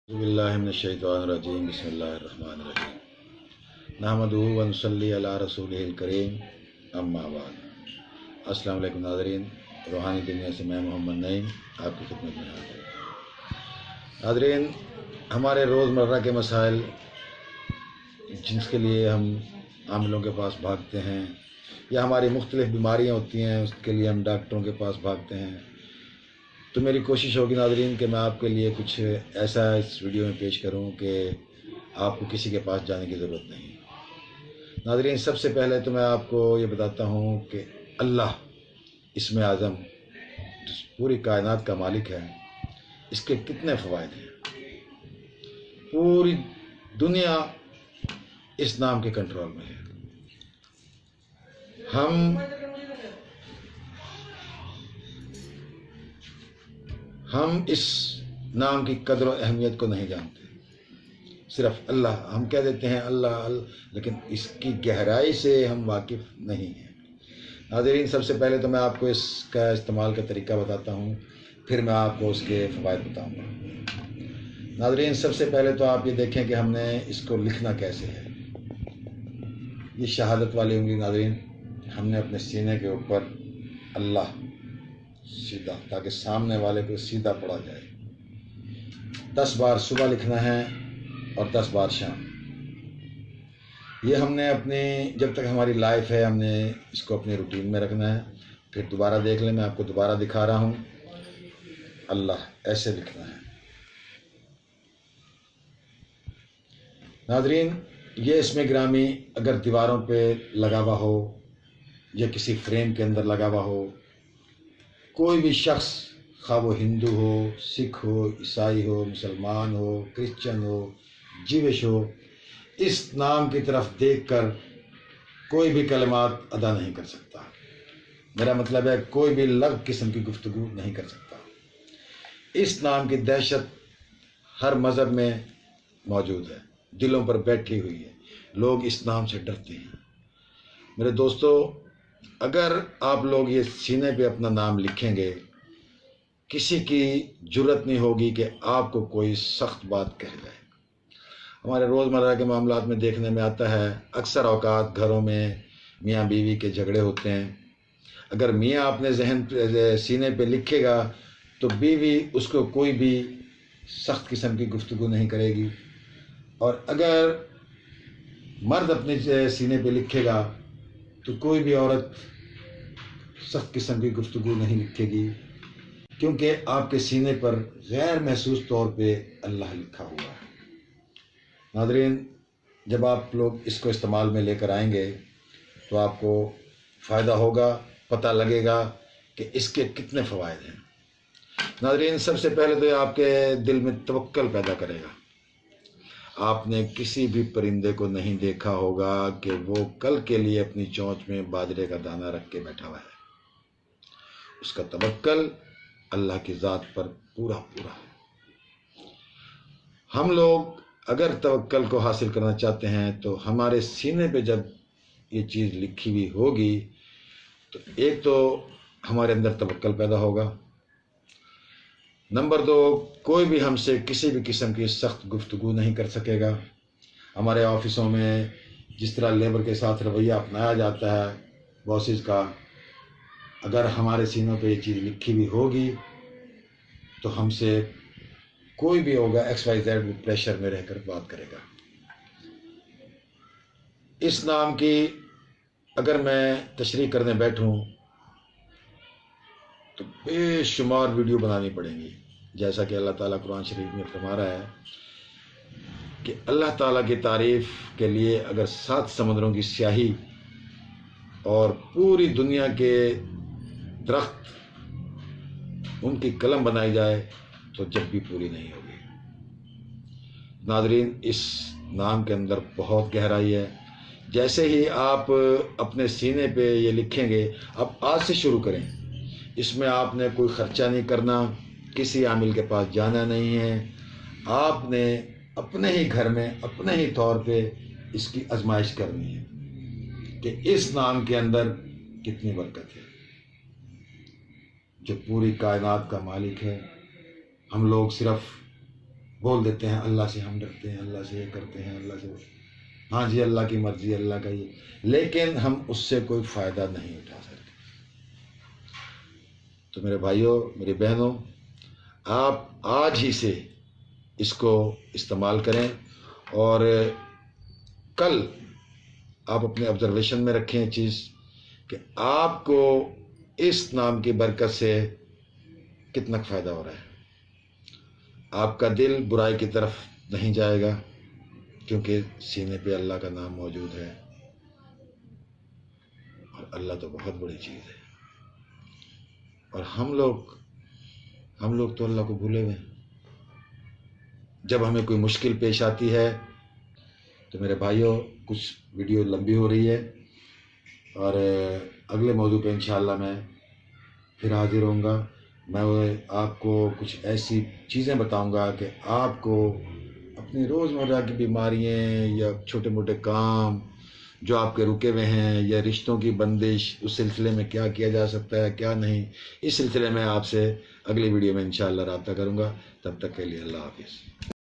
बिस्मिल्लाहिर्रहमानिर्रहीम बिस्मिल्लाहिर्रहमानिर्रहीम नहमदुहु व नसल्ली अला रसूलिहिल करीम अम्मा बाद। अस्सलाम वालेकुम नाज़रीन, रूहानी दुनिया से मैं मोहम्मद नईम आपकी खिदमत में हाज़िर हूँ। नाज़रीन, हमारे रोज़मर्रा के मसाइल जिनके लिए हम आमिलों के पास भागते हैं या हमारी मुख्तलिफ़ बीमारियाँ होती हैं उसके लिए हम डॉक्टरों के पास भागते हैं, तो मेरी कोशिश होगी नाज़रीन कि मैं आपके लिए कुछ ऐसा इस वीडियो में पेश करूं कि आपको किसी के पास जाने की ज़रूरत नहीं। नाज़रीन, सबसे पहले तो मैं आपको ये बताता हूं कि अल्लाह इसमें आज़म पूरी कायनात का मालिक है, इसके कितने फ़वाइद हैं। पूरी दुनिया इस नाम के कंट्रोल में है। हम इस नाम की कदर और अहमियत को नहीं जानते। सिर्फ अल्लाह हम कह देते हैं, अल्लाह लेकिन इसकी गहराई से हम वाकिफ़ नहीं हैं। नाज़रीन, सबसे पहले तो मैं आपको इसका इस्तेमाल का तरीका बताता हूँ, फिर मैं आपको उसके फ़वाइद बताऊँगा। नाज़रीन, सबसे पहले तो आप ये देखें कि हमने इसको लिखना कैसे है। ये शहादत वाली उंगली नाज़रीन हमने अपने सीने के ऊपर अल्लाह सीधा, ताकि सामने वाले को सीधा पढ़ा जाए। 10 बार सुबह लिखना है और 10 बार शाम। ये हमने अपने जब तक हमारी लाइफ है हमने इसको अपने रूटीन में रखना है। फिर दोबारा देख लें, मैं आपको दोबारा दिखा रहा हूँ। अल्लाह ऐसे लिखना है नाज़रीन। ये इसमें ग्रामी अगर दीवारों पे लगा हुआ हो या किसी फ्रेम के अंदर लगा हुआ हो, कोई भी शख्स, खा वो हिंदू हो, सिख हो, ईसाई हो, मुसलमान हो, क्रिश्चियन हो, जीविश हो, इस नाम की तरफ देखकर कोई भी कलमात अदा नहीं कर सकता। मेरा मतलब है कोई भी लग किस्म की गुफ्तगू नहीं कर सकता। इस नाम की दहशत हर मज़हब में मौजूद है, दिलों पर बैठी हुई है। लोग इस नाम से डरते हैं। मेरे दोस्तों, अगर आप लोग ये सीने पे अपना नाम लिखेंगे, किसी की जुर्रत नहीं होगी कि आपको कोई सख्त बात कह जाए। हमारे रोज़मर्रा के मामलात में देखने में आता है, अक्सर औकात घरों में मियाँ बीवी के झगड़े होते हैं। अगर मियाँ अपने जहन सीने पे लिखेगा तो बीवी उसको कोई भी सख्त किस्म की गुफ्तगू नहीं करेगी, और अगर मर्द अपने सीने पे लिखेगा तो कोई भी औरत सख्त किस्म की गुफ्तगू नहीं लिखेगी, क्योंकि आपके सीने पर गैर महसूस तौर पे अल्लाह लिखा हुआ है। नाज़रीन, जब आप लोग इसको इस्तेमाल में लेकर आएंगे तो आपको फ़ायदा होगा, पता लगेगा कि इसके कितने फ़वाइद हैं। नाज़रीन, सबसे पहले तो ये आपके दिल में तवक्कल पैदा करेगा। आपने किसी भी परिंदे को नहीं देखा होगा कि वो कल के लिए अपनी चोंच में बाजरे का दाना रख के बैठा हुआ है। उसका तवक्कल अल्लाह की ज़ात पर पूरा पूरा है। हम लोग अगर तवक्कल को हासिल करना चाहते हैं तो हमारे सीने पे जब ये चीज़ लिखी हुई होगी तो एक तो हमारे अंदर तवक्कल पैदा होगा। नंबर 2, कोई भी हमसे किसी भी किस्म की सख्त गुफ्तगू नहीं कर सकेगा। हमारे ऑफिसों में जिस तरह लेबर के साथ रवैया अपनाया जाता है बॉसेस का, अगर हमारे सीनों पे ये चीज़ लिखी हुई होगी तो हमसे कोई भी होगा XYZ प्रेशर में रहकर बात करेगा। इस नाम की अगर मैं तशरीह करने बैठूं तो बेशुमार वीडियो बनानी पड़ेंगी। जैसा कि अल्लाह ताला कुरान शरीफ में फरमा रहा है कि अल्लाह ताला की तारीफ़ के लिए अगर 7 समंदरों की स्याही और पूरी दुनिया के दरख्त उनकी कलम बनाई जाए तो जब भी पूरी नहीं होगी। नाज़रीन, इस नाम के अंदर बहुत गहराई है। जैसे ही आप अपने सीने पे ये लिखेंगे, आप आज से शुरू करें। इसमें आपने कोई ख़र्चा नहीं करना, किसी आमिल के पास जाना नहीं है। आपने अपने ही घर में अपने ही तौर पे इसकी आजमाइश करनी है कि इस नाम के अंदर कितनी बरकत है। जो पूरी कायनात का मालिक है, हम लोग सिर्फ بول دیتے ہیں اللہ سے ہم ڈرتے ہیں، اللہ سے یہ کرتے ہیں، اللہ سے ہاں جی اللہ کی مرضی، اللہ کا یہ، لیکن ہم اس سے کوئی فائدہ نہیں اٹھا سکتے۔ تو میرے بھائیوں، میری بہنوں، آپ آج ہی سے اس کو استعمال کریں، اور کل آپ اپنے آبزرویشن میں رکھیں یہ چیز کہ آپ کو اس نام کی برکت سے کتنا فائدہ ہو رہا ہے۔ آپ کا دل برائی کی طرف نہیں جائے گا، کیونکہ سینے پہ اللہ کا نام موجود ہے، اور اللہ تو بہت بڑی چیز ہے، اور ہم لوگ تو اللہ کو بھولے ہوئے ہیں۔ جب ہمیں کوئی مشکل پیش آتی ہے تو میرے بھائیوں، کچھ ویڈیو لمبی ہو رہی ہے، اور اگلے موضوع پہ انشاءاللہ میں پھر حاضر ہوں گا۔ میں آپ کو کچھ ایسی چیزیں بتاؤں گا کہ آپ کو اپنی روزمرہ کی بیماریاں یا چھوٹے موٹے کام جو آپ کے رکے ہوئے ہیں، یا رشتوں کی بندش، اس سلسلے میں کیا کیا جا سکتا ہے کیا نہیں، اس سلسلے میں آپ سے اگلی ویڈیو میں انشاءاللہ رابطہ کروں گا۔ تب تک کے لیے اللہ حافظ۔